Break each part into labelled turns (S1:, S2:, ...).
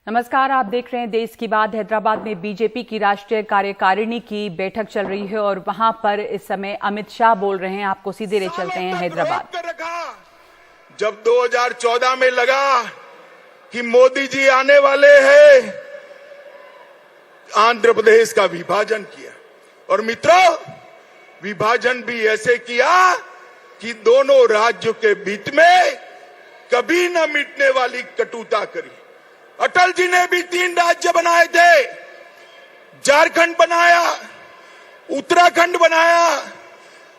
S1: नमस्कार, आप देख रहे हैं देश की बात। हैदराबाद में बीजेपी की राष्ट्रीय कार्यकारिणी की बैठक चल रही है और वहां पर इस समय अमित शाह बोल रहे हैं। आपको सीधे ले चलते हैं हैदराबाद।
S2: जब 2014 में लगा कि मोदी जी आने वाले हैं, आंध्र प्रदेश का विभाजन किया और मित्रों, विभाजन भी ऐसे किया कि दोनों राज्यों के बीच में कभी न मिटने वाली कटुता करी। अटल जी ने भी 3 राज्य बनाए थे, झारखंड बनाया, उत्तराखंड बनाया,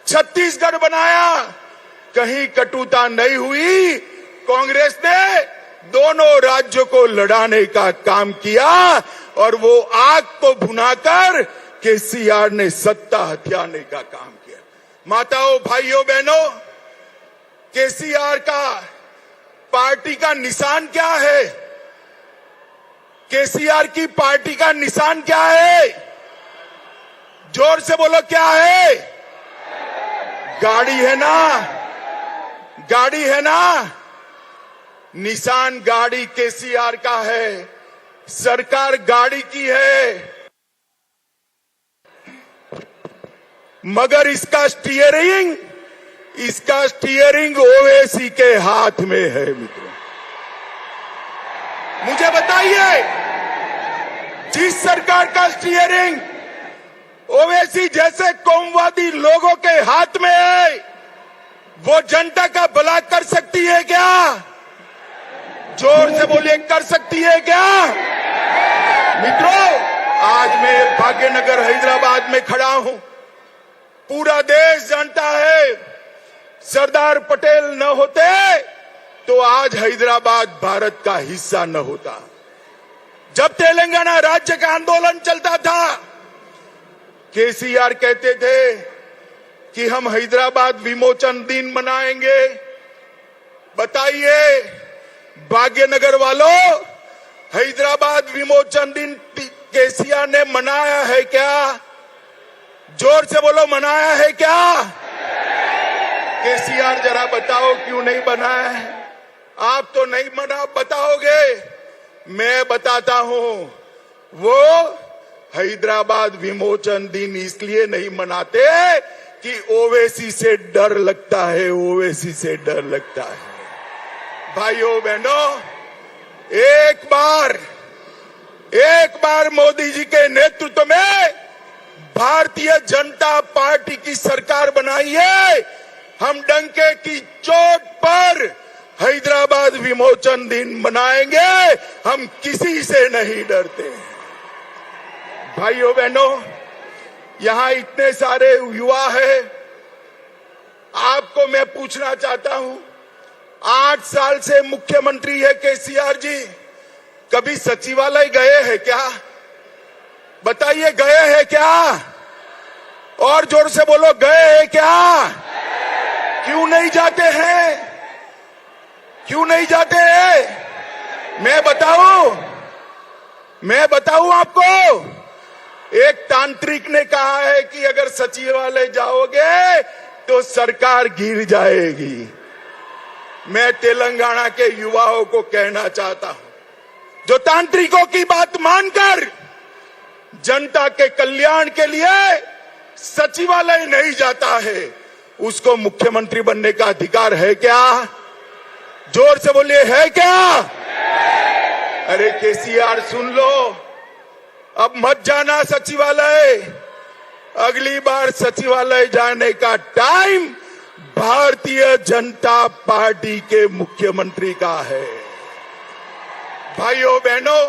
S2: छत्तीसगढ़ बनाया, कहीं कटुता नहीं हुई। कांग्रेस ने दोनों राज्यों को लड़ाने का काम किया और वो आग को भुनाकर केसीआर ने सत्ता हथियाने का काम किया। माताओं, भाइयों, बहनों, केसीआर का पार्टी का निशान क्या है? केसीआर की पार्टी का निशान क्या है? जोर से बोलो, क्या है? गाड़ी है ना? गाड़ी है ना? निशान गाड़ी केसीआर का है, सरकार गाड़ी की है, मगर इसका स्टीयरिंग ओवैसी के हाथ में है। मित्रों, मुझे बताइए, जिस सरकार का स्टीयरिंग ओवैसी जैसे कौमवादी लोगों के हाथ में है, वो जनता का भला कर सकती है क्या? जोर से बोलिए, कर सकती है क्या? मित्रों, आज मैं भाग्यनगर हैदराबाद में खड़ा हूं। पूरा देश जानता है, सरदार पटेल न होते तो आज हैदराबाद भारत का हिस्सा न होता। जब तेलंगाना राज्य का आंदोलन चलता था, केसीआर कहते थे कि हम हैदराबाद विमोचन दिन मनाएंगे। बताइए भाग्यनगर वालों, हैदराबाद विमोचन दिन केसीआर ने मनाया है क्या? जोर से बोलो, मनाया है क्या? केसीआर जरा बताओ क्यों नहीं बनाया है? आप तो नहीं मना बताओगे, मैं बताता हूं। वो हैदराबाद विमोचन दिन इसलिए नहीं मनाते कि ओवैसी से डर लगता है, ओवैसी से डर लगता है। भाइयों बहनों, एक बार मोदी जी के नेतृत्व में भारतीय जनता पार्टी की सरकार बनाई है। हम डंके की चोट पर हैदराबाद विमोचन दिन मनाएंगे, हम किसी से नहीं डरते। भाइयों बहनों, यहां इतने सारे युवा हैं, आपको मैं पूछना चाहता हूं, 8 साल से मुख्यमंत्री है केसीआर जी, कभी सचिवालय गए हैं क्या? बताइए, गए हैं क्या? और जोर से बोलो, गए हैं क्या? क्यों नहीं जाते हैं? क्यों नहीं जाते हैं? मैं बताऊं आपको। एक तांत्रिक ने कहा है कि अगर सचिवालय जाओगे तो सरकार गिर जाएगी। मैं तेलंगाना के युवाओं को कहना चाहता हूं, जो तांत्रिकों की बात मानकर जनता के कल्याण के लिए सचिवालय नहीं जाता है, उसको मुख्यमंत्री बनने का अधिकार है क्या? जोर से बोलिए, है क्या? अरे केसीआर, सुन लो, अब मत जाना सचिवालय। अगली बार सचिवालय जाने का टाइम भारतीय जनता पार्टी के मुख्यमंत्री का है। भाइयों बहनों,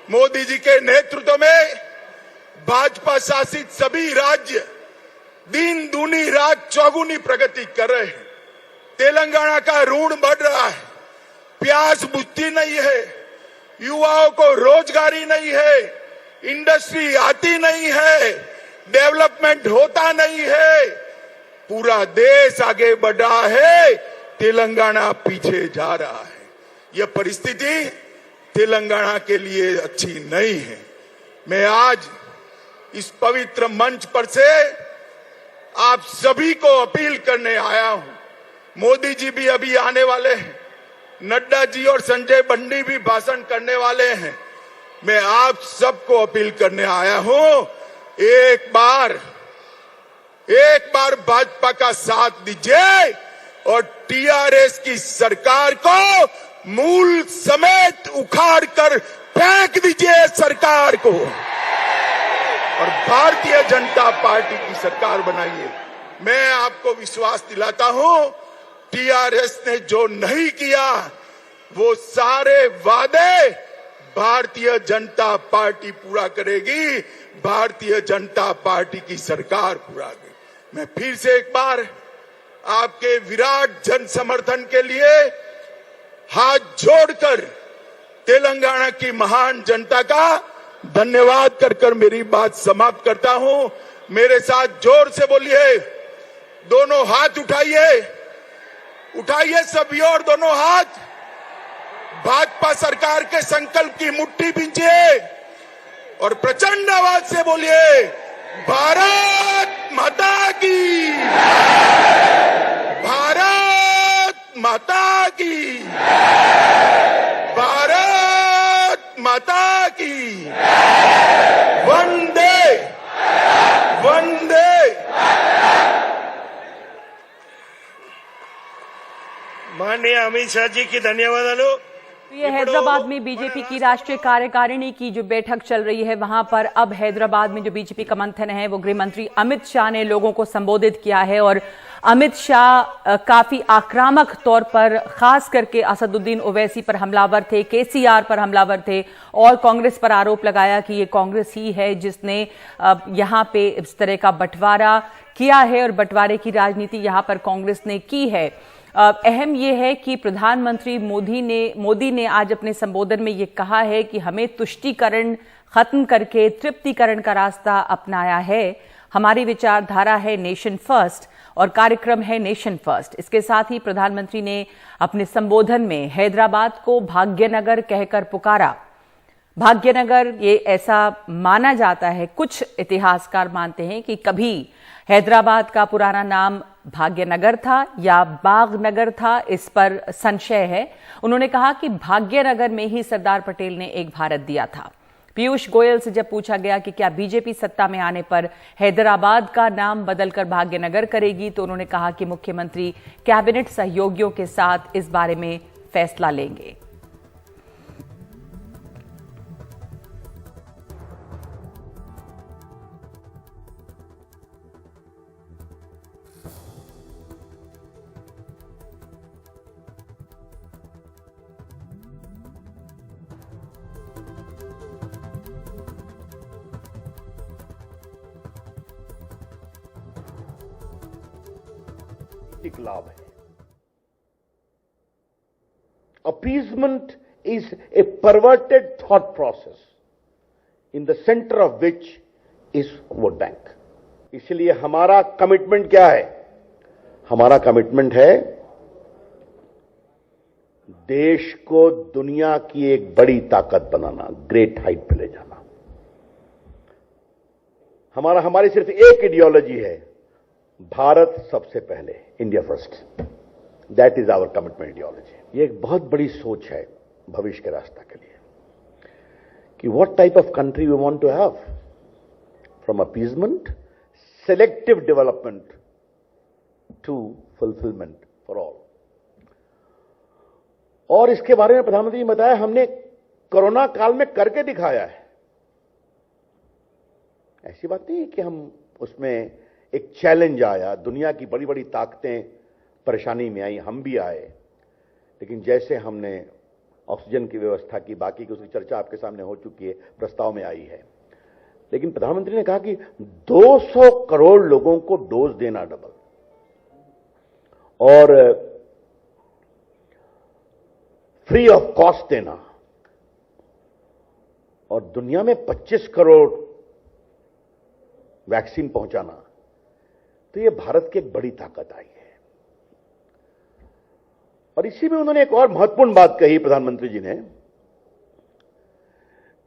S2: मोदी जी के नेतृत्व में भाजपा शासित सभी राज्य दिन दूनी रात चौगुनी प्रगति कर रहे हैं। तेलंगाना का ऋण बढ़ रहा है, प्यास बुझती नहीं है, युवाओं को रोजगारी नहीं है, इंडस्ट्री आती नहीं है, डेवलपमेंट होता नहीं है, पूरा देश आगे बढ़ रहा है, तेलंगाना पीछे जा रहा है। यह परिस्थिति तेलंगाना के लिए अच्छी नहीं है। मैं आज इस पवित्र मंच पर से आप सभी को अपील करने आया हूं। मोदी जी भी अभी आने वाले हैं, नड्डा जी और संजय बंडी भी भाषण करने वाले हैं। मैं आप सबको अपील करने आया हूं, एक बार भाजपा का साथ दीजिए और टीआरएस की सरकार को मूल समेत उखाड़ कर फेंक दीजिए सरकार को और भारतीय जनता पार्टी की सरकार बनाइए। मैं आपको विश्वास दिलाता हूं, टीआरएस ने जो नहीं किया वो सारे वादे भारतीय जनता पार्टी पूरा करेगी, भारतीय जनता पार्टी की सरकार पूरा करेगी। मैं फिर से एक बार आपके विराट जन समर्थन के लिए हाथ जोड़कर तेलंगाना की महान जनता का धन्यवाद कर मेरी बात समाप्त करता हूं। मेरे साथ जोर से बोलिए, दोनों हाथ उठाइए, उठाइए सभी और दोनों हाथ। भाजपा सरकार के संकल्प की मुट्ठी भींचिए और प्रचंड आवाज से बोलिए, भारत माता की, भारत माता की, भारत माता की, वंदे वंदे।
S3: माननीय अमित शाह जी की धन्यवाद।
S1: ये हैदराबाद में बीजेपी की राष्ट्रीय कार्यकारिणी की जो बैठक चल रही है, वहां पर अब हैदराबाद में जो बीजेपी का मंथन है वो गृह मंत्री अमित शाह ने लोगों को संबोधित किया है और अमित शाह काफी आक्रामक तौर पर खास करके असदुद्दीन ओवैसी पर हमलावर थे, केसीआर पर हमलावर थे और कांग्रेस पर आरोप लगाया कि ये कांग्रेस ही है जिसने यहां पे इस तरह का बंटवारा किया है और बंटवारे की राजनीति यहां पर कांग्रेस ने की है। अहम यह है कि प्रधानमंत्री मोदी ने आज अपने संबोधन में यह कहा है कि हमें तुष्टीकरण खत्म करके तृप्तिकरण का रास्ता अपनाया है। हमारी विचारधारा है नेशन फर्स्ट और कार्यक्रम है नेशन फर्स्ट। इसके साथ ही प्रधानमंत्री ने अपने संबोधन में हैदराबाद को भाग्यनगर कहकर पुकारा। भाग्यनगर ये ऐसा माना जाता है, कुछ इतिहासकार मानते हैं कि कभी हैदराबाद का पुराना नाम भाग्यनगर था या बागनगर था, इस पर संशय है। उन्होंने कहा कि भाग्यनगर में ही सरदार पटेल ने एक भारत दिया था। पीयूष गोयल से जब पूछा गया कि क्या बीजेपी सत्ता में आने पर हैदराबाद का नाम बदलकर भाग्यनगर करेगी, तो उन्होंने कहा कि मुख्यमंत्री कैबिनेट सहयोगियों के साथ इस बारे में फैसला लेंगे।
S4: लाभ है। Appeasement is a perverted thought process in the centre of which is vote bank. इसलिए हमारा कमिटमेंट क्या है? हमारा कमिटमेंट है देश को दुनिया की एक बड़ी ताकत बनाना, ग्रेट हाइट पे ले जाना। हमारी सिर्फ एक आइडियोलॉजी है, भारत सबसे पहले, India first. That is our commitment ideology. ये एक बहुत बड़ी सोच है भविष्य के रास्ता के लिए कि what type of country we want to have, from appeasement, selective development to fulfilment for all. और इसके बारे में प्रधानमंत्री ने बताया, हमने कोरोना काल में करके दिखाया है। ऐसी बात नहीं है कि हम उसमें एक चैलेंज आया, दुनिया की बड़ी बड़ी ताकतें परेशानी में आई, हम भी आए, लेकिन जैसे हमने ऑक्सीजन की व्यवस्था की, बाकी की उसकी चर्चा आपके सामने हो चुकी है, प्रस्ताव में आई है। लेकिन प्रधानमंत्री ने कहा कि 200 करोड़ लोगों को डोज देना डबल, और फ्री ऑफ कॉस्ट देना, और दुनिया में 25 करोड़ वैक्सीन पहुंचाना, तो ये भारत की एक बड़ी ताकत आई है। और इसी में उन्होंने एक और महत्वपूर्ण बात कही प्रधानमंत्री जी ने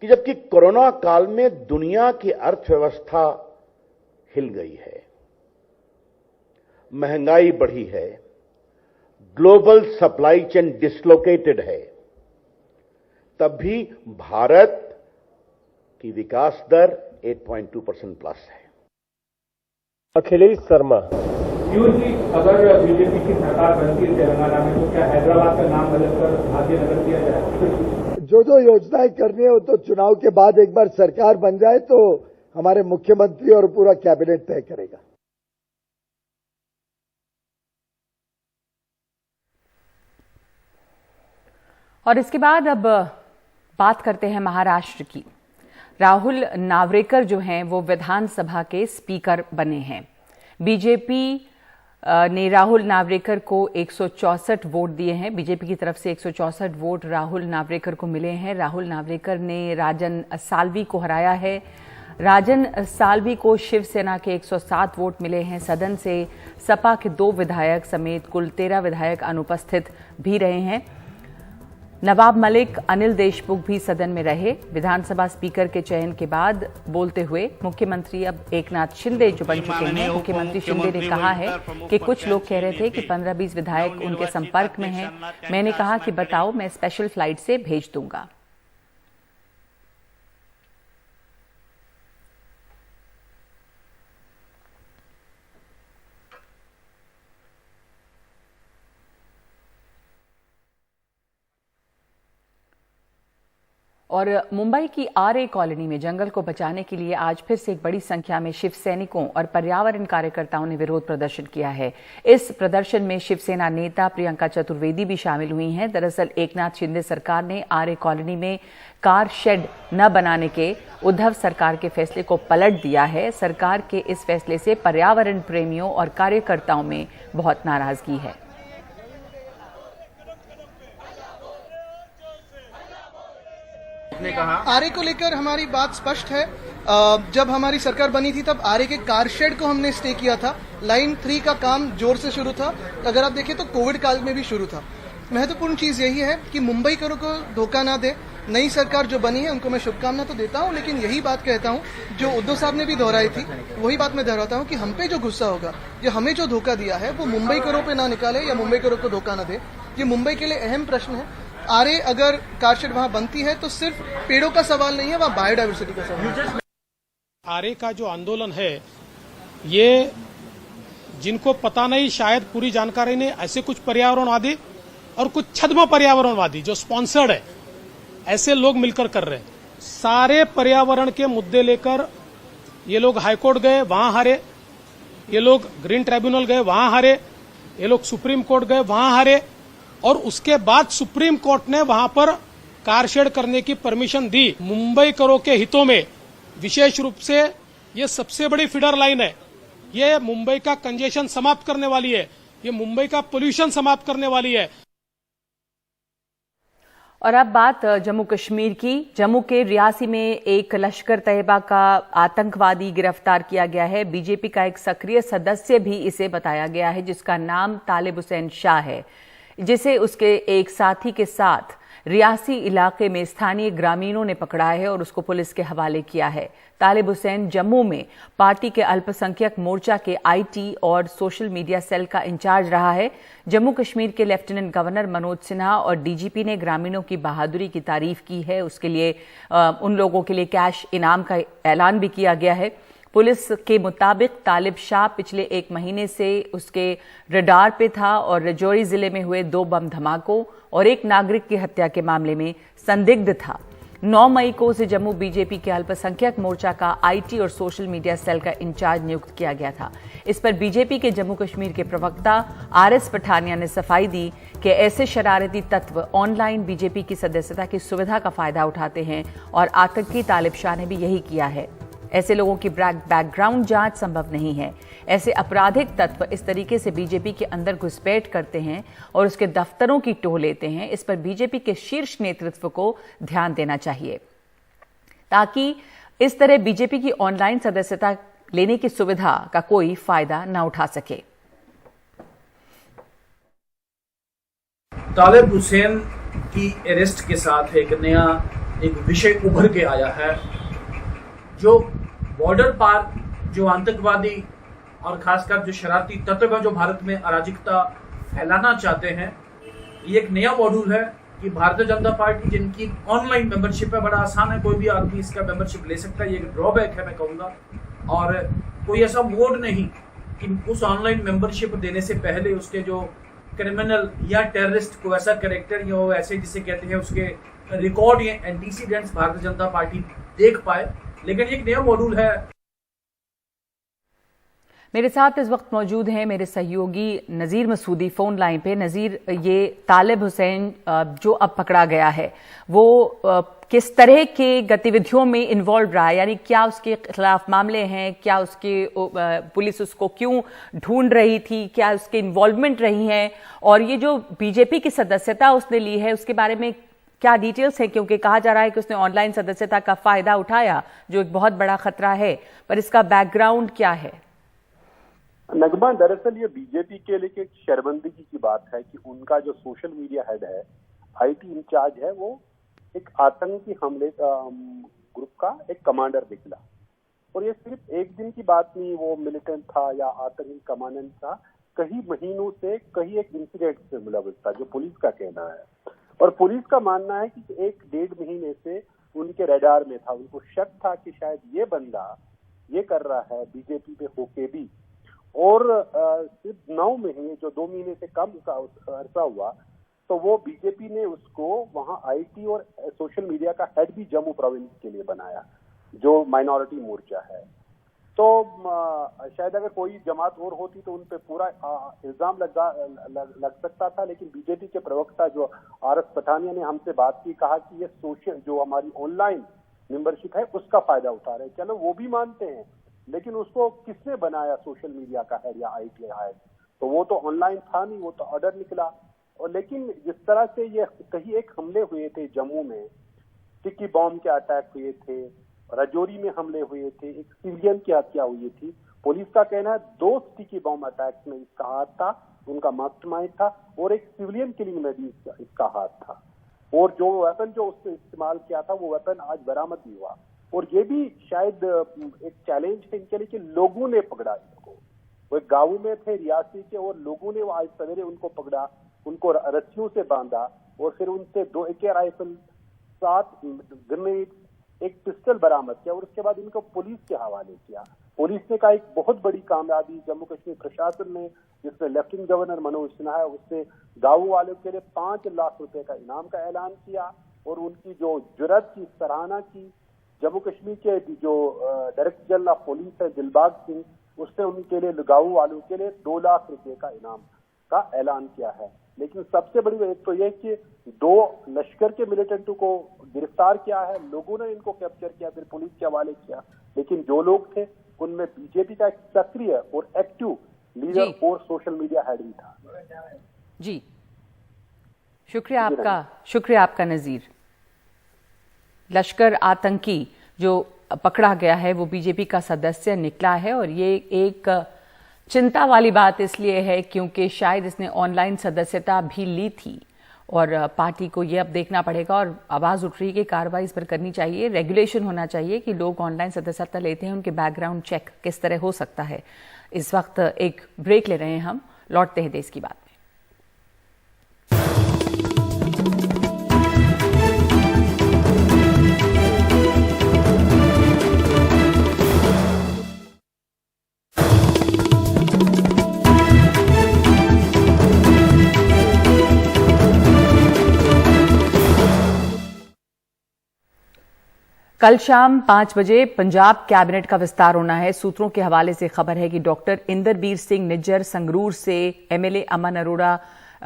S4: कि जबकि कोरोना काल में दुनिया की अर्थव्यवस्था हिल गई है, महंगाई बढ़ी है, ग्लोबल सप्लाई चेन डिसलोकेटेड है, तब भी भारत की विकास दर 8.2% प्लस है।
S3: अखिलेश शर्मा।
S5: पीयूष जी, अगर बीजेपी की सरकार बनती है तेलंगाना में तो क्या हैदराबाद का नाम बदलकर भाग्यनगर किया जाए?
S6: जो योजनाएं करनी है वो तो चुनाव के बाद एक बार सरकार बन जाए तो हमारे मुख्यमंत्री और पूरा कैबिनेट तय करेगा।
S1: और इसके बाद अब बात करते हैं महाराष्ट्र की। राहुल नावरेकर जो हैं वो विधानसभा के स्पीकर बने हैं। बीजेपी ने राहुल नावरेकर को 164 वोट दिए हैं। बीजेपी की तरफ से 164 वोट राहुल नावरेकर को मिले हैं। राहुल नावरेकर ने राजन साल्वी को हराया है। राजन साल्वी को शिवसेना के 107 वोट मिले हैं। सदन से सपा के 2 विधायक समेत कुल 13 विधायक अनुपस्थित भी रहे हैं। नवाब मलिक, अनिल देशमुख भी सदन में रहे। विधानसभा स्पीकर के चयन के बाद बोलते हुए मुख्यमंत्री अब एकनाथ शिंदे जो बन चुके हैं, मुख्यमंत्री शिंदे ने कहा है कि कुछ लोग कह रहे थे कि 15-20 विधायक उनके संपर्क में हैं। मैंने कहा कि बताओ, मैं स्पेशल फ्लाइट से भेज दूंगा। और मुंबई की आरए कॉलोनी में जंगल को बचाने के लिए आज फिर से एक बड़ी संख्या में शिव सैनिकों और पर्यावरण कार्यकर्ताओं ने विरोध प्रदर्शन किया है। इस प्रदर्शन में शिवसेना नेता प्रियंका चतुर्वेदी भी शामिल हुई हैं। दरअसल एकनाथ शिंदे सरकार ने आरए कॉलोनी में कार शेड न बनाने के उद्धव सरकार के फैसले को पलट दिया है। सरकार के इस फैसले से पर्यावरण प्रेमियों और कार्यकर्ताओं में बहुत नाराजगी है।
S7: आरए को लेकर हमारी बात स्पष्ट है। जब हमारी सरकार बनी थी तब आरए के कार शेड को हमने स्टे किया था। लाइन 3 का काम जोर से शुरू था। अगर आप देखें तो कोविड काल में भी शुरू था। महत्वपूर्ण चीज यही है कि मुंबई को धोखा ना दे। नई सरकार जो बनी है उनको मैं शुभकामना तो देता हूं, लेकिन यही बात कहता हूं जो उद्धव साहब ने भी दोहराई थी, वही बात मैं दोहराता हूं कि हम पे जो गुस्सा होगा, जो हमें जो धोखा दिया है, वो मुंबई करों पे ना निकाले या मुंबई करों को धोखा ना दे। ये मुंबई के लिए अहम प्रश्न है। आरए अगर कारशेड वहां बनती है तो सिर्फ पेड़ों का सवाल नहीं है, वहां बायोडायवर्सिटी का सवाल है।
S8: आरए का जो आंदोलन है, ये जिनको पता नहीं, शायद पूरी जानकारी नहीं, ऐसे कुछ पर्यावरणवादी और कुछ छद्म पर्यावरणवादी जो स्पॉन्सर्ड है, ऐसे लोग मिलकर कर रहे हैं। सारे पर्यावरण के मुद्दे लेकर ये लोग हाईकोर्ट गए, वहां हारे। ये लोग ग्रीन ट्राइब्यूनल गए, वहां हारे। ये लोग सुप्रीम कोर्ट गए, वहां हारे। और उसके बाद सुप्रीम कोर्ट ने वहां पर कारशेड करने की परमिशन दी। मुंबई करों के हितों में विशेष रूप से ये सबसे बड़ी फीडर लाइन है। ये मुंबई का कंजेशन समाप्त करने वाली है। ये मुंबई का पोल्यूशन समाप्त करने वाली है।
S1: और अब बात जम्मू कश्मीर की। जम्मू के रियासी में एक लश्कर तैयबा का आतंकवादी गिरफ्तार किया गया है। बीजेपी का एक सक्रिय सदस्य भी इसे बताया गया है, जिसका नाम तालिब हुसैन शाह है, जिसे उसके एक साथी के साथ रियासी इलाके में स्थानीय ग्रामीणों ने पकड़ा है और उसको पुलिस के हवाले किया है। तालिब हुसैन जम्मू में पार्टी के अल्पसंख्यक मोर्चा के आईटी और सोशल मीडिया सेल का इंचार्ज रहा है। जम्मू कश्मीर के लेफ्टिनेंट गवर्नर मनोज सिन्हा और डीजीपी ने ग्रामीणों की बहादुरी की तारीफ की है। उसके लिए उन लोगों के लिए कैश इनाम का ऐलान भी किया गया है। पुलिस के मुताबिक तालिब शाह पिछले 1 महीने से उसके रडार पे था और राजौरी जिले में हुए 2 बम धमाकों और एक नागरिक की हत्या के मामले में संदिग्ध था। 9 मई को उसे जम्मू बीजेपी के अल्पसंख्यक मोर्चा का आईटी और सोशल मीडिया सेल का इंचार्ज नियुक्त किया गया था। इस पर बीजेपी के जम्मू कश्मीर के प्रवक्ता आरएस पठानिया ने सफाई दी कि ऐसे शरारती तत्व ऑनलाइन बीजेपी की सदस्यता की सुविधा का फायदा उठाते हैं और आतंकी तालिब शाह ने भी यही किया है। ऐसे लोगों की बैकग्राउंड जांच संभव नहीं है। ऐसे आपराधिक तत्व इस तरीके से बीजेपी के अंदर घुसपैठ करते हैं और उसके दफ्तरों की टोह लेते हैं। इस पर बीजेपी के शीर्ष नेतृत्व को ध्यान देना चाहिए ताकि इस तरह बीजेपी की ऑनलाइन सदस्यता लेने की सुविधा का कोई फायदा न उठा सके।
S9: तालिब हुसैन की अरेस्ट के साथ एक विषय उभर के आया है, जो बॉर्डर पार जो आतंकवादी और खासकर जो शरारती तत्व है, जो भारत में अराजकता फैलाना चाहते हैं। ये एक नया मॉड्यूल है कि भारतीय जनता पार्टी जिनकी ऑनलाइन मेंबरशिप है, बड़ा आसान है, कोई भी आदमी इसका मेंबरशिप ले सकता है, ये एक ड्रॉबैक है मैं कहूँगा। और कोई ऐसा मोड नहीं कि उस ऑनलाइन मेंबरशिप देने से पहले उसके जो क्रिमिनल या टेररिस्ट को ऐसा कैरेक्टर या ऐसे जिसे कहते हैं उसके रिकॉर्ड या एंटीसीडेंट्स भारतीय जनता पार्टी देख पाए। लेकिन एक नया मॉड्यूल है।
S1: मेरे साथ इस वक्त मौजूद हैं मेरे सहयोगी नज़ीर मसूदी फ़ोन लाइन पे। नज़ीर, ये तालिब हुसैन जो अब पकड़ा गया है वो किस तरह के गतिविधियों में इन्वॉल्व रहा है, यानी क्या उसके खिलाफ मामले हैं, क्या उसके पुलिस उसको क्यों ढूंढ रही थी, क्या उसके इन्वॉल्वमेंट रही हैं, और ये जो बीजेपी की सदस्यता उसने ली है उसके बारे में क्या डिटेल्स है? क्योंकि कहा जा रहा है कि उसने ऑनलाइन सदस्यता का फायदा उठाया, जो एक बहुत बड़ा खतरा है, पर इसका बैकग्राउंड क्या है?
S10: नगमा, दरअसल ये बीजेपी के लिए एक शर्मिंदगी की बात है कि उनका जो सोशल मीडिया हेड है, आईटी इंचार्ज है, वो एक आतंकी हमले ग्रुप का एक कमांडर निकला। और ये सिर्फ एक दिन की बात नहीं, वो मिलिटेंट था या आतंकी कमांडेंट था, कई महीनों से कई एक इंसिडेंट से मुलविस था, जो पुलिस का कहना है। और पुलिस का मानना है कि 1-1.5 महीने से उनके रडार में था, उनको शक था कि शायद ये बंदा ये कर रहा है बीजेपी पे होके भी। और सिर्फ 9 महीने, जो 2 महीने से कम का अरसा हुआ, तो वो बीजेपी ने उसको वहां आईटी और सोशल मीडिया का हेड भी जम्मू प्रोविंस के लिए बनाया, जो माइनॉरिटी मोर्चा है। तो शायद अगर कोई जमात और होती तो उन पे पूरा इल्जाम लग सकता था, लेकिन बीजेपी के प्रवक्ता जो आर एस पठानिया ने हमसे बात की, कहा कि ये सोशल जो हमारी ऑनलाइन मेंबरशिप है उसका फायदा उठा रहे हैं। चलो वो भी मानते हैं, लेकिन उसको किसने बनाया सोशल मीडिया का हेड या आईटी हेड? तो वो तो ऑनलाइन था नहीं, वो तो ऑर्डर निकला। और लेकिन जिस तरह से ये कहीं एक हमले हुए थे जम्मू में, टिक्की बॉम्ब के अटैक हुए थे, राजौरी में हमले हुए थे, एक सिविलियन की हत्या हुई थी, पुलिस का कहना है 2 टिक्की बॉम्ब अटैक्स में इसका हाथ था, उनका मास्टरमाइंड था, और एक सिविलियन किलिंग में भी इसका हाथ था। और जो वेपन जो उसने इस्तेमाल किया था वो वेपन आज बरामद भी हुआ। और ये भी शायद एक चैलेंज है इनके लिए कि लोगों ने पकड़ा इनको। वो एक गाँव में थे रियासी के, और लोगों ने आज सवेरे उनको पकड़ा, उनको रस्सियों से बांधा, और फिर उनसे 2 AK राइफल, 7 ग्रेनेड, एक पिस्टल बरामद किया, और उसके बाद इनको पुलिस के हवाले किया। पुलिस ने का एक बहुत बड़ी कामयाबी जम्मू कश्मीर प्रशासन ने, जिसमें लेफ्टिनेंट गवर्नर मनोज सिन्हा है, उसने गाँव वालों के लिए 5 लाख रुपए का इनाम का ऐलान किया, और उनकी जो जुर्रत की सराहना की। जम्मू कश्मीर के जो डायरेक्टर जनरल ऑफ पुलिस है दिलबाग सिंह, उसने उनके लिए गाँव वालों के लिए 2 लाख रुपए का इनाम का ऐलान किया है। लेकिन सबसे बड़ी बात तो यह कि 2 लश्कर के मिलिटेंटों को गिरफ्तार किया है, लोगों ने इनको कैप्चर किया, फिर पुलिस के हवाले किया। लेकिन जो लोग थे उनमें बीजेपी का एक सक्रिय और एक्टिव लीडर और सोशल मीडिया हेड भी था।
S1: जी, शुक्रिया आपका नजीर। लश्कर आतंकी जो पकड़ा गया है वो बीजेपी का सदस्य निकला है, और ये एक चिंता वाली बात इसलिए है क्योंकि शायद इसने ऑनलाइन सदस्यता भी ली थी, और पार्टी को ये अब देखना पड़ेगा, और आवाज उठ रही है कि कार्रवाई इस पर करनी चाहिए, रेगुलेशन होना चाहिए कि लोग ऑनलाइन सदस्यता लेते हैं उनके बैकग्राउंड चेक किस तरह हो सकता है। इस वक्त एक ब्रेक ले रहे हैं हम, लौटते हैं देश की बात में। कल शाम 5 बजे पंजाब कैबिनेट का विस्तार होना है। सूत्रों के हवाले से खबर है कि डॉक्टर इंदरबीर सिंह निज्जर संगरूर से, एमएलए अमन अरोड़ा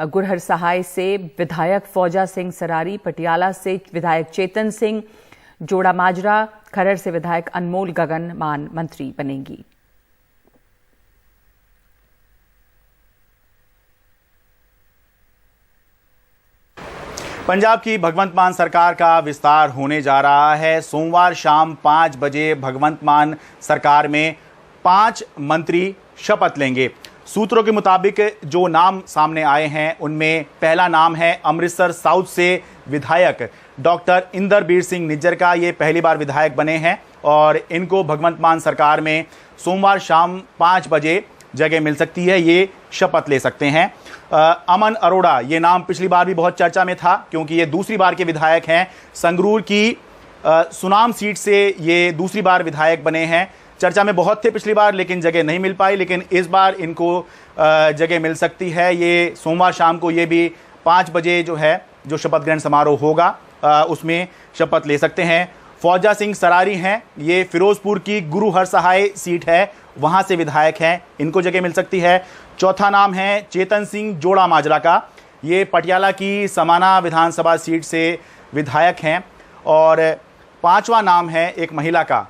S1: गुरहर सहाय से, विधायक फौजा सिंह सरारी पटियाला से, विधायक चेतन सिंह जोड़ा माजरा खरड़ से, विधायक अनमोल गगन मान मंत्री बनेंगी।
S11: पंजाब की भगवंत मान सरकार का विस्तार होने जा रहा है। सोमवार शाम 5 बजे भगवंत मान सरकार में 5 मंत्री शपथ लेंगे। सूत्रों के मुताबिक जो नाम सामने आए हैं उनमें पहला नाम है अमृतसर साउथ से विधायक डॉक्टर इंदरबीर सिंह निज्जर का। ये पहली बार विधायक बने हैं और इनको भगवंत मान सरकार में सोमवार शाम 5 बजे जगह मिल सकती है, ये शपथ ले सकते हैं। अमन अरोड़ा, ये नाम पिछली बार भी बहुत चर्चा में था क्योंकि ये दूसरी बार के विधायक हैं। संगरूर की सुनाम सीट से ये दूसरी बार विधायक बने हैं। चर्चा में बहुत थे पिछली बार, लेकिन जगह नहीं मिल पाई, लेकिन इस बार इनको जगह मिल सकती है। ये सोमवार शाम को ये भी 5 बजे जो शपथ ग्रहण समारोह होगा उसमें शपथ ले सकते हैं। फौजा सिंह सरारी हैं, ये फिरोजपुर की गुरु हरसहाय सीट है, वहां से विधायक हैं, इनको जगह मिल सकती है। चौथा नाम है चेतन सिंह जोड़ा माजरा का, ये पटियाला की समाना विधानसभा सीट से विधायक हैं। और 5वां नाम है एक महिला का,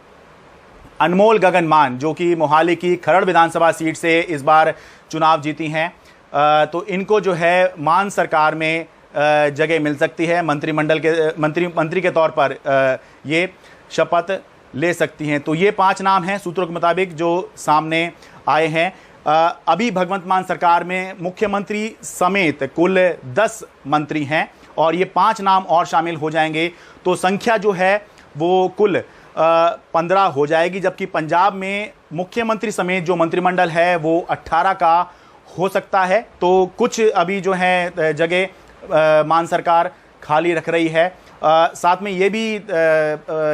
S11: अनमोल गगन मान, जो कि मोहाली की खरड़ विधानसभा सीट से इस बार चुनाव जीती हैं। तो इनको मान सरकार में जगह मिल सकती है, मंत्रिमंडल के मंत्री के तौर पर ये शपथ ले सकती हैं। तो ये 5 नाम हैं सूत्रों के मुताबिक जो सामने आए हैं। अभी भगवंत मान सरकार में मुख्यमंत्री समेत कुल 10 मंत्री हैं और ये 5 नाम और शामिल हो जाएंगे तो संख्या वो कुल 15 हो जाएगी, जबकि पंजाब में मुख्यमंत्री समेत जो मंत्रिमंडल है वो 18 का हो सकता है। तो कुछ अभी जगह मान सरकार खाली रख रही है। साथ में ये भी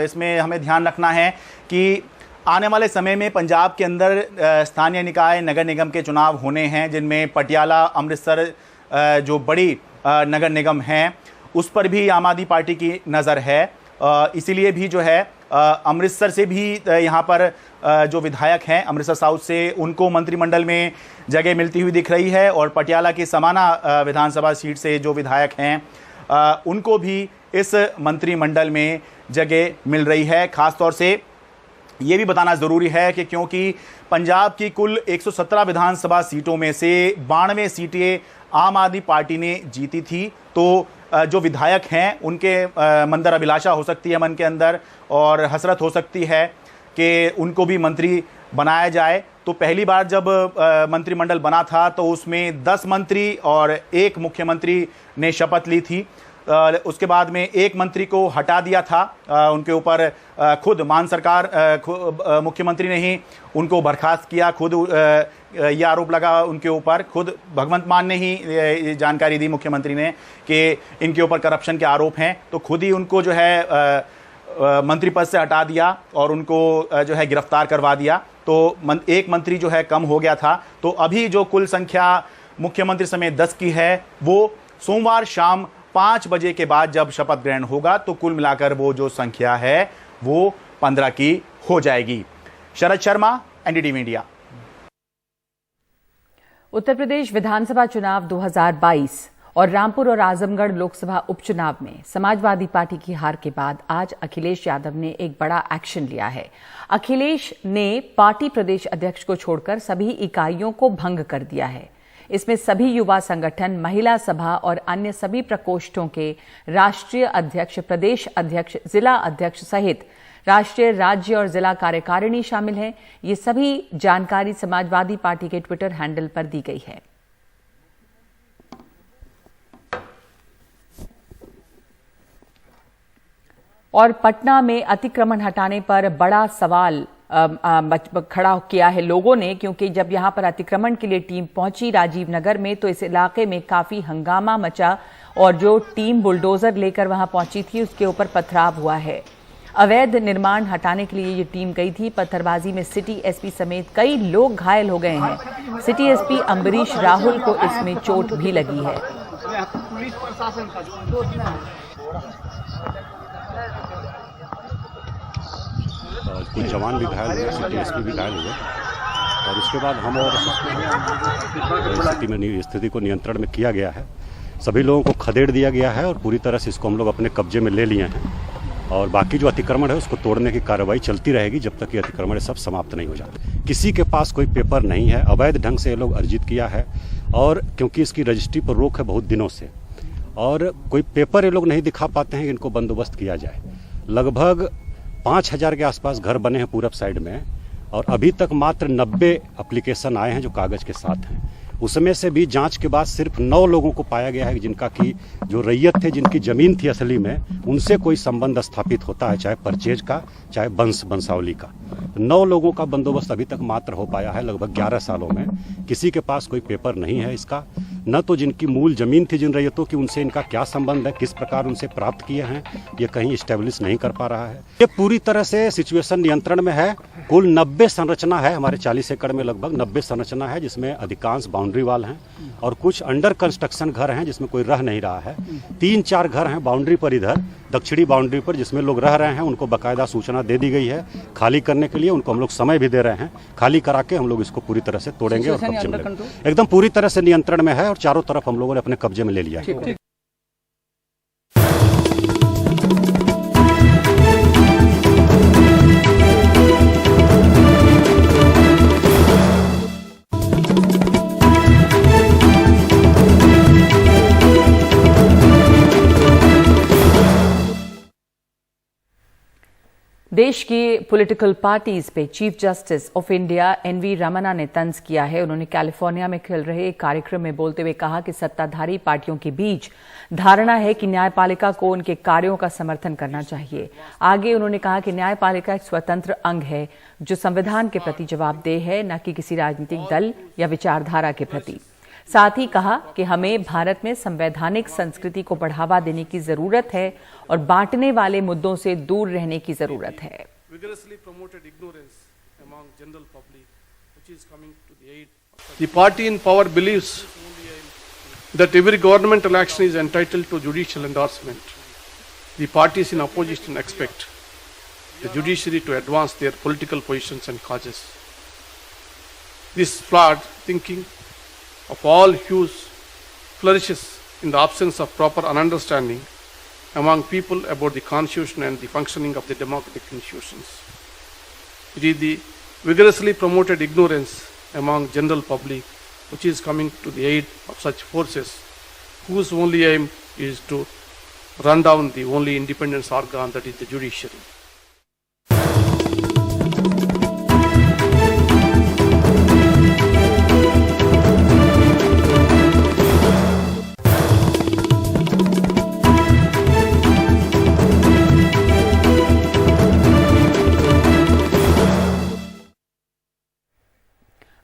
S11: इसमें हमें ध्यान रखना है कि आने वाले समय में पंजाब के अंदर स्थानीय निकाय नगर निगम के चुनाव होने हैं, जिनमें पटियाला, अमृतसर जो बड़ी नगर निगम हैं उस पर भी आम आदमी पार्टी की नज़र है। इसीलिए भी अमृतसर से भी यहाँ पर जो विधायक हैं अमृतसर साउथ से, उनको मंत्रिमंडल में जगह मिलती हुई दिख रही है। और पटियाला की समाना विधानसभा सीट से जो विधायक हैं उनको भी इस मंत्रिमंडल में जगह मिल रही है। खासतौर से ये भी बताना ज़रूरी है कि क्योंकि पंजाब की कुल 117 विधानसभा सीटों में से 92 सीटें आम आदमी पार्टी ने जीती थी, तो जो विधायक हैं उनके मंदिर अभिलाषा हो सकती है मन के अंदर और हसरत हो सकती है कि उनको भी मंत्री बनाया जाए। तो पहली बार जब मंत्रिमंडल बना था तो उसमें 10 मंत्री और 1 मुख्यमंत्री ने शपथ ली थी। उसके बाद में 1 मंत्री को हटा दिया था, उनके ऊपर खुद मान सरकार मुख्यमंत्री ने ही उनको बर्खास्त किया। खुद ये आरोप लगा उनके ऊपर, खुद भगवंत मान ने ही जानकारी दी मुख्यमंत्री ने कि इनके ऊपर करप्शन के आरोप हैं, तो खुद ही उनको मंत्री पद से हटा दिया और उनको गिरफ्तार करवा दिया। तो 1 मंत्री कम हो गया था। तो अभी जो कुल संख्या मुख्यमंत्री समेत 10 की है वो सोमवार शाम 5 बजे के बाद जब शपथ ग्रहण होगा तो कुल मिलाकर वो जो संख्या है वो 15 की हो जाएगी। Sharad Sharma, NDTV India.
S1: उत्तर प्रदेश विधानसभा चुनाव 2022 और रामपुर और आजमगढ़ लोकसभा उपचुनाव में समाजवादी पार्टी की हार के बाद आज अखिलेश यादव ने एक बड़ा एक्शन लिया है। अखिलेश ने पार्टी प्रदेश अध्यक्ष को छोड़कर सभी इकाइयों को भंग कर दिया है। इसमें सभी युवा संगठन, महिला सभा और अन्य सभी प्रकोष्ठों के राष्ट्रीय अध्यक्ष, प्रदेश अध्यक्ष, जिला अध्यक्ष सहित राष्ट्रीय, राज्य और जिला कार्यकारिणी शामिल हैं। ये सभी जानकारी समाजवादी पार्टी के ट्विटर हैंडल पर दी गई है। और पटना में अतिक्रमण हटाने पर बड़ा सवाल खड़ा किया है लोगों ने, क्योंकि जब यहां पर अतिक्रमण के लिए टीम पहुंची राजीव नगर में तो इस इलाके में काफी हंगामा मचा और जो टीम बुलडोजर लेकर वहां पहुंची थी उसके ऊपर पथराव हुआ है। अवैध निर्माण हटाने के लिए ये टीम गई थी। पत्थरबाजी में सिटी एसपी समेत कई लोग घायल हो गए हैं। सिटी एसपी अम्बरीश राहुल को इसमें चोट भी लगी है।
S12: पुलिस प्रशासन का
S13: कुछ जवान भी घायल हुए, सिटी एसपी भी घायल हुए और उसके बाद हम और स्थिति को नियंत्रण में किया गया है। सभी लोगों को खदेड़ दिया गया है और पूरी तरह से इसको हम लोग अपने कब्जे में ले लिए हैं और बाकी जो अतिक्रमण है उसको तोड़ने की कार्रवाई चलती रहेगी जब तक ये अतिक्रमण सब समाप्त नहीं हो जाते। किसी के पास कोई पेपर नहीं है, अवैध ढंग से ये लोग अर्जित किया है और क्योंकि इसकी रजिस्ट्री पर रोक है बहुत दिनों से और कोई पेपर ये लोग नहीं दिखा पाते हैं कि इनको बंदोबस्त किया जाए। लगभग 5000 के आसपास घर बने हैं पूरब साइड में और अभी तक मात्र 90 एप्लीकेशन आए हैं जो कागज के साथ हैं। उसमें से भी जांच के बाद सिर्फ 9 लोगों को पाया गया है जिनका की जो रैयत थे, जिनकी जमीन थी असली में, उनसे कोई संबंध स्थापित होता है, चाहे परचेज का चाहे वंशावली का। 9 लोगों का बंदोबस्त अभी तक मात्र हो पाया है लगभग 11 सालों में। किसी के पास कोई पेपर नहीं है इसका, न तो जिनकी मूल जमीन थी जिन रैयतों की, उनसे इनका क्या संबंध है, किस प्रकार उनसे प्राप्त किए हैं, ये कहीं स्टेब्लिश नहीं कर पा रहा है। ये पूरी तरह से सिचुएशन नियंत्रण में है। कुल 90 संरचना है, हमारे 40 एकड़ में लगभग 90 संरचना है, जिसमें अधिकांश बाउंड्री वाल हैं और कुछ अंडर कंस्ट्रक्शन घर हैं जिसमें कोई रह नहीं रहा है। 3-4 घर हैं बाउंड्री पर, इधर दक्षिणी बाउंड्री पर, जिसमें लोग रह रहे हैं। उनको बाकायदा सूचना दे दी गई है खाली करने के लिए, उनको हम लोग समय भी दे रहे हैं। खाली करा के हम लोग इसको पूरी तरह से तोड़ेंगे और कब्जे में लेंगे। एकदम पूरी तरह से नियंत्रण में है और चारों तरफ हम लोगों ने अपने कब्जे में ले लिया है।
S1: देश की पॉलिटिकल पार्टीज पे chief justice of India NV Ramana ने तंज किया है। उन्होंने कैलिफोर्निया में चल रहे एक कार्यक्रम में बोलते हुए कहा कि सत्ताधारी पार्टियों के बीच धारणा है कि न्यायपालिका को उनके कार्यों का समर्थन करना चाहिए। आगे उन्होंने कहा कि न्यायपालिका एक स्वतंत्र अंग है जो संविधान के प्रति जवाबदेह है, न कि किसी राजनीतिक दल या विचारधारा के प्रति। साथ ही कहा कि हमें भारत में संवैधानिक संस्कृति को बढ़ावा देने की जरूरत है और बांटने वाले मुद्दों से दूर रहने की जरूरत है।
S14: The party in power believes that every governmental action is entitled to judicial endorsement. The parties in opposition expect the judiciary to advance their political positions and causes. This flawed thinking of all hues flourishes in the absence of proper understanding among people about the Constitution and the functioning of the democratic institutions. It is the vigorously promoted ignorance among general public which is coming to the aid of such forces whose only aim is to run down the only independent organ, that is the judiciary.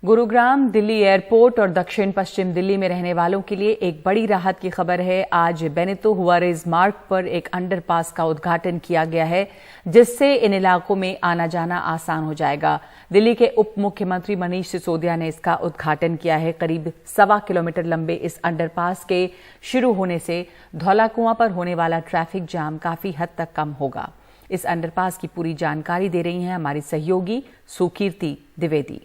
S1: Gurugram Delhi airport और दक्षिण पश्चिम दिल्ली में रहने वालों के लिए एक बड़ी राहत की खबर है। आज बेनितो हुआरेज मार्ग पर एक अंडरपास का उद्घाटन किया गया है, जिससे इन इलाकों में आना जाना आसान हो जाएगा। दिल्ली के उप मुख्यमंत्री मनीष सिसोदिया ने इसका उद्घाटन किया है। करीब 1.25 किलोमीटर लंबे इस अंडरपास के शुरू होने से धौलाकुआं पर होने वाला ट्रैफिक जाम काफी हद तक कम होगा। इस अंडरपास की पूरी जानकारी दे रही हैं हमारी सहयोगी सुकीर्ति द्विवेदी।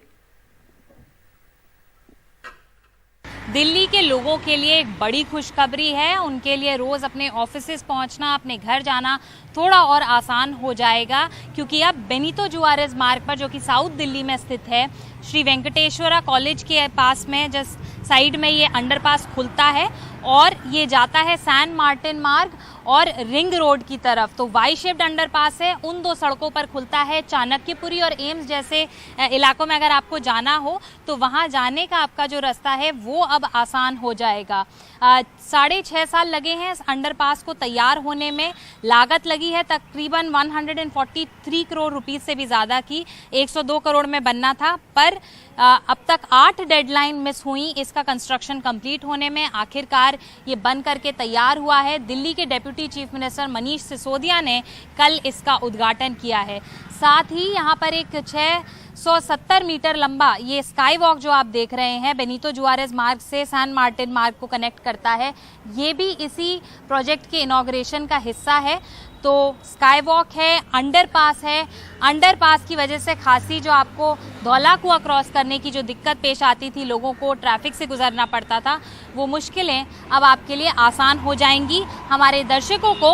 S15: दिल्ली के लोगों के लिए एक बड़ी खुशखबरी है। उनके लिए रोज अपने ऑफिसेज पहुंचना, अपने घर जाना थोड़ा और आसान हो जाएगा, क्योंकि अब बेनितो जुआरेज मार्ग पर, जो कि साउथ दिल्ली में स्थित है, श्री वेंकटेश्वरा कॉलेज के पास में जस्ट साइड में ये अंडरपास खुलता है और ये जाता है सैन मार्टिन मार्ग और रिंग रोड की तरफ। तो वाई शेप्ड अंडरपास है, उन 2 सड़कों पर खुलता है। चाणक्यपुरी और एम्स जैसे इलाकों में अगर आपको जाना हो तो वहां जाने का आपका जो रास्ता है वो अब आसान हो जाएगा। 6.5 साल लगे हैं इस अंडरपास को तैयार होने में। लागत लगी है तकरीबन 143 करोड़ रुपीस से भी ज़्यादा की, 102 करोड़ में बनना था, पर अब तक 8 डेडलाइन मिस हुई इसका कंस्ट्रक्शन कंप्लीट होने में। आखिरकार ये बन करके तैयार हुआ है। दिल्ली के deputy chief minister Manish Sisodia ने कल इसका उद्घाटन किया है। साथ ही यहाँ पर एक 670 मीटर लंबा ये स्काई वॉक जो आप देख रहे हैं, बेनितो जुआरेज मार्ग से सैन मार्टिन मार्ग को कनेक्ट करता है, ये भी इसी प्रोजेक्ट के इनॉग्रेशन का हिस्सा है। तो स्काई वॉक है, अंडरपास है। अंडरपास की वजह से खासी जो आपको धौलाकुआं क्रॉस करने की जो दिक्कत पेश आती थी, लोगों को ट्रैफिक से गुजरना पड़ता था, वो मुश्किलें अब आपके लिए आसान हो जाएंगी। हमारे दर्शकों को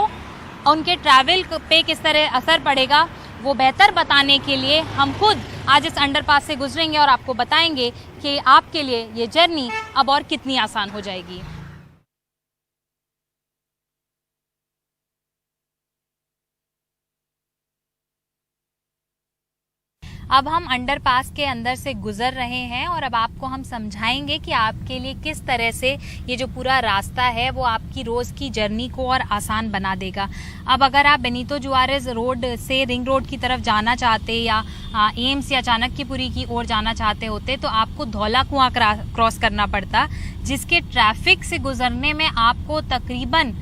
S15: उनके ट्रैवल पे किस तरह असर पड़ेगा वो बेहतर बताने के लिए हम खुद आज इस अंडरपास से गुजरेंगे और आपको बताएंगे कि आपके लिए ये जर्नी अब और कितनी आसान हो जाएगी। अब हम अंडरपास के अंदर से गुजर रहे हैं और अब आपको हम समझाएंगे कि आपके लिए किस तरह से ये जो पूरा रास्ता है वो आपकी रोज की जर्नी को और आसान बना देगा। अब अगर आप बेनितो जुआरेज रोड से रिंग रोड की तरफ जाना चाहते या एम्स या चाणक्यपुरी की ओर जाना चाहते होते तो आपको धौला कुआं क्रॉस करना पड़ता, जिसके ट्रैफिक से गुजरने में आपको तकरीबन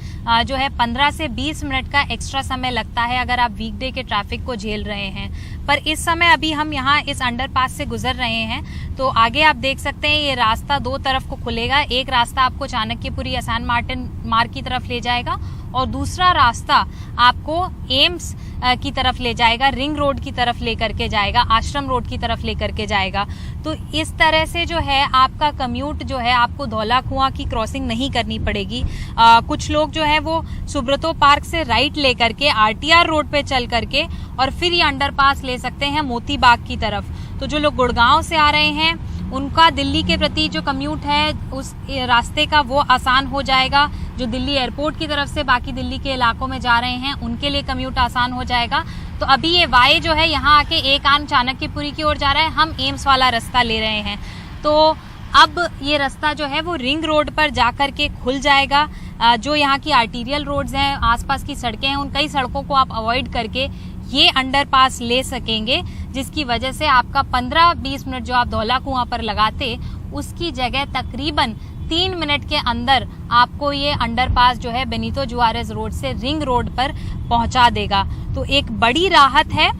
S15: जो है 15 से 20 मिनट का एक्स्ट्रा समय लगता है अगर आप वीकडे के ट्रैफिक को झेल रहे हैं। पर इस समय अभी हम यहाँ इस अंडरपास से गुजर रहे हैं तो आगे आप देख सकते हैं ये रास्ता दो तरफ को खुलेगा। एक रास्ता आपको चाणक्यपुरी या सैन मार्टिन मार्ग की तरफ ले जाएगा और दूसरा रास्ता आपको एम्स की तरफ ले जाएगा, रिंग रोड की तरफ लेकर के जाएगा, आश्रम रोड की तरफ लेकर के जाएगा। तो इस तरह से जो है आपका कम्यूट जो है आपको धौला कुआं की क्रॉसिंग नहीं करनी पड़ेगी। कुछ लोग जो है वो सुब्रतो पार्क से राइट लेकर के आरटीआर रोड पे चल करके और फिर ये अंडरपास ले सकते हैं मोती बाग की तरफ। तो जो लोग गुड़गांव से आ रहे हैं उनका दिल्ली के प्रति जो कम्यूट है उस रास्ते का वो आसान हो जाएगा। जो दिल्ली एयरपोर्ट की तरफ से बाकी दिल्ली के इलाकों में जा रहे हैं उनके लिए कम्यूट आसान हो जाएगा। तो अभी ये वाई जो है यहाँ आके एक आन चाणक्यपुरी की ओर जा रहा है, हम एम्स वाला रास्ता ले रहे हैं। तो अब ये रास्ता जो है वो रिंग रोड पर जाकर के खुल जाएगा। जो यहाँ की आर्टीरियल रोड्स हैं, आसपास की सड़कें हैं, उन कई सड़कों को आप अवॉइड करके ये अंडरपास ले सकेंगे, जिसकी वजह से आपका 15-20 मिनट जो आप धौला कुआं पर लगाते उसकी जगह तकरीबन 3 मिनट के अंदर आपको ये अंडरपास जो है बेनितो जुआरेज रोड से रिंग रोड पर पहुंचा देगा। तो एक बड़ी राहत है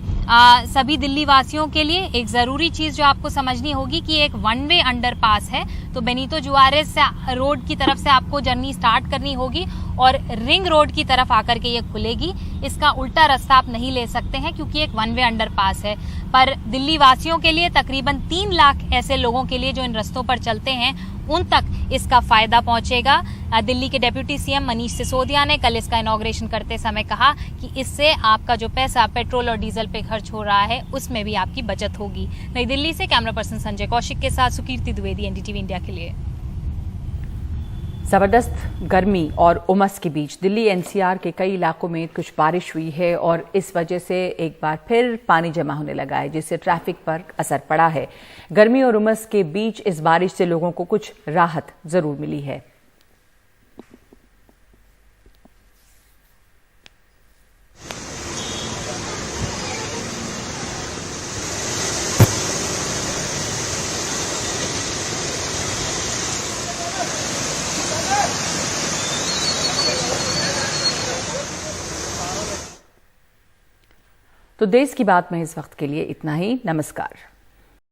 S15: सभी दिल्ली वासियों के लिए। एक जरूरी चीज जो आपको समझनी होगी कि एक वन वे अंडरपास है, तो बेनितो जुआरेज रोड की तरफ से आपको जर्नी स्टार्ट करनी होगी और रिंग रोड की तरफ आकर के ये खुलेगी। इसका उल्टा रास्ता आप नहीं ले सकते हैं क्योंकि एक वन वे अंडरपास है। पर दिल्ली वासियों के लिए तकरीबन 3 लाख ऐसे लोगों के लिए जो इन रास्तों पर चलते हैं उन तक इसका फायदा पहुंचेगा। दिल्ली के डेप्यूटी सीएम मनीष सिसोदिया ने कल इसका इनॉग्रेशन करते समय कहा कि इससे आपका जो पैसा पेट्रोल और डीजल पे खर्च हो रहा है उसमें भी आपकी बचत होगी। नई दिल्ली से कैमरा पर्सन संजय कौशिक के साथ सुकीर्ति द्विवेदी, एनडीटीवी इंडिया के लिए।
S1: जबरदस्त गर्मी और उमस के बीच दिल्ली एनसीआर के कई इलाकों में कुछ बारिश हुई है और इस वजह से एक बार फिर पानी जमा होने लगा है, जिससे ट्रैफिक पर असर पड़ा है। गर्मी और उमस के बीच इस बारिश से लोगों को कुछ राहत जरूर मिली है। तो देश की बात में इस वक्त के लिए इतना ही। नमस्कार।